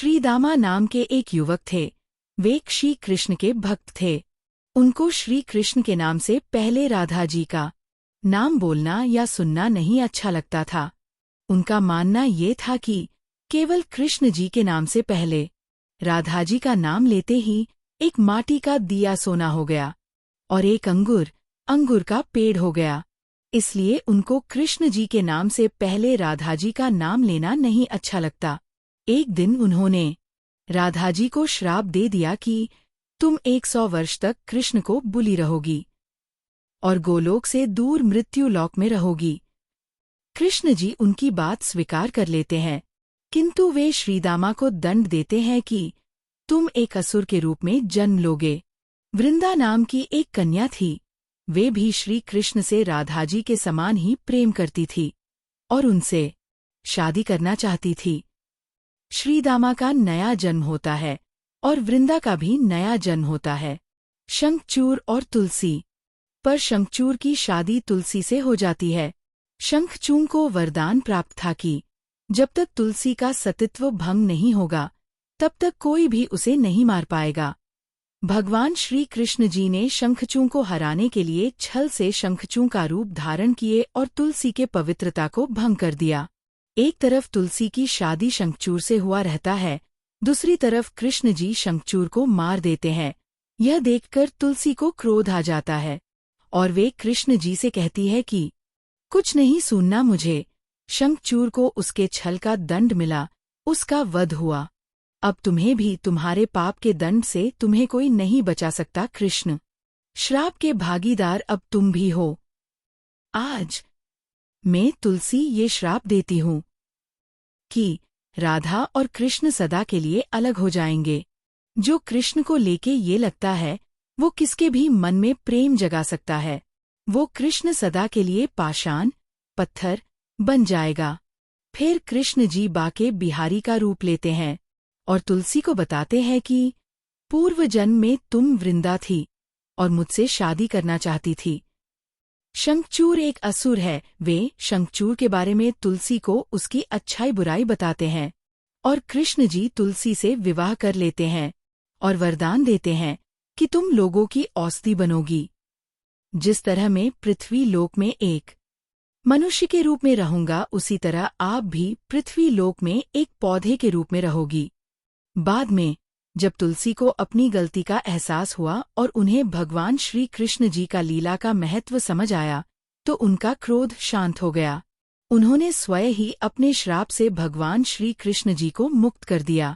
श्रीदामा नाम के एक युवक थे। वे श्री कृष्ण के भक्त थे। उनको श्री कृष्ण के नाम से पहले राधा जी का नाम बोलना या सुनना नहीं अच्छा लगता था। उनका मानना ये था कि केवल कृष्ण जी के नाम से पहले राधा जी का नाम लेते ही एक माटी का दिया सोना हो गया और एक अंगूर का पेड़ हो गया। इसलिए उनको कृष्ण जी के नाम से पहले राधा जी का नाम लेना नहीं अच्छा लगता। एक दिन उन्होंने राधा जी को श्राप दे दिया कि तुम 100 वर्ष तक कृष्ण को बुली रहोगी और गोलोक से दूर मृत्युलोक में रहोगी। कृष्ण जी उनकी बात स्वीकार कर लेते हैं, किंतु वे श्रीदामा को दंड देते हैं कि तुम एक असुर के रूप में जन्म लोगे। वृंदा नाम की एक कन्या थी। वे भी श्री कृष्ण से राधा जी के समान ही प्रेम करती थी और उनसे शादी करना चाहती थी। श्रीदामा का नया जन्म होता है और वृंदा का भी नया जन्म होता है। शंखचूर और तुलसी। पर शंखचूर की शादी तुलसी से हो जाती है। शंखचूर को वरदान प्राप्त था कि जब तक तुलसी का सतित्व भंग नहीं होगा तब तक कोई भी उसे नहीं मार पाएगा। भगवान श्री कृष्ण जी ने शंखचूर को हराने के लिए छल से शंखचूर का रूप धारण किए और तुलसी के पवित्रता को भंग कर दिया। एक तरफ तुलसी की शादी शंखचूर से हुआ रहता है, दूसरी तरफ कृष्ण जी शंखचूर को मार देते हैं। यह देखकर तुलसी को क्रोध आ जाता है और वे कृष्ण जी से कहती है कि कुछ नहीं सुनना मुझे। शंखचूर को उसके छल का दंड मिला, उसका वध हुआ। अब तुम्हें भी तुम्हारे पाप के दंड से तुम्हें कोई नहीं बचा सकता। कृष्ण श्राप के भागीदार अब तुम भी हो। आज मैं तुलसी ये श्राप देती हूँ कि राधा और कृष्ण सदा के लिए अलग हो जाएंगे। जो कृष्ण को लेके ये लगता है वो किसके भी मन में प्रेम जगा सकता है। वो कृष्ण सदा के लिए पाषाण पत्थर बन जाएगा। फिर कृष्ण जी बाके बिहारी का रूप लेते हैं और तुलसी को बताते हैं कि पूर्व जन्म में तुम वृंदा थी और मुझसे शादी करना चाहती थी। शंखचूर एक असुर है। वे शंखचूर के बारे में तुलसी को उसकी अच्छाई बुराई बताते हैं और कृष्ण जी तुलसी से विवाह कर लेते हैं और वरदान देते हैं कि तुम लोगों की औषधि बनोगी। जिस तरह मैं पृथ्वी लोक में एक मनुष्य के रूप में रहूंगा, उसी तरह आप भी पृथ्वी लोक में एक पौधे के रूप में रहोगी। बाद में जब तुलसी को अपनी गलती का एहसास हुआ और उन्हें भगवान श्री कृष्ण जी का लीला का महत्व समझ आया तो उनका क्रोध शांत हो गया। उन्होंने स्वयं ही अपने श्राप से भगवान श्री कृष्ण जी को मुक्त कर दिया।